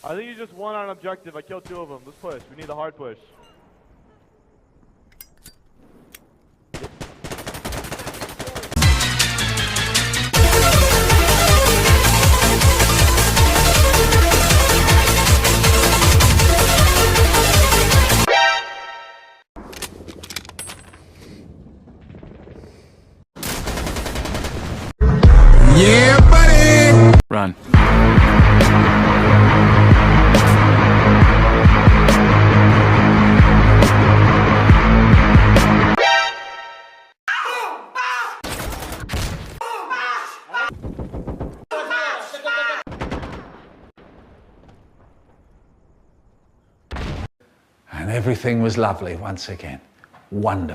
I think you just won on objective. I killed 2 of them. Let's push. We need the hard push. Yeah, buddy! Run. And everything was lovely once again. Wonderful.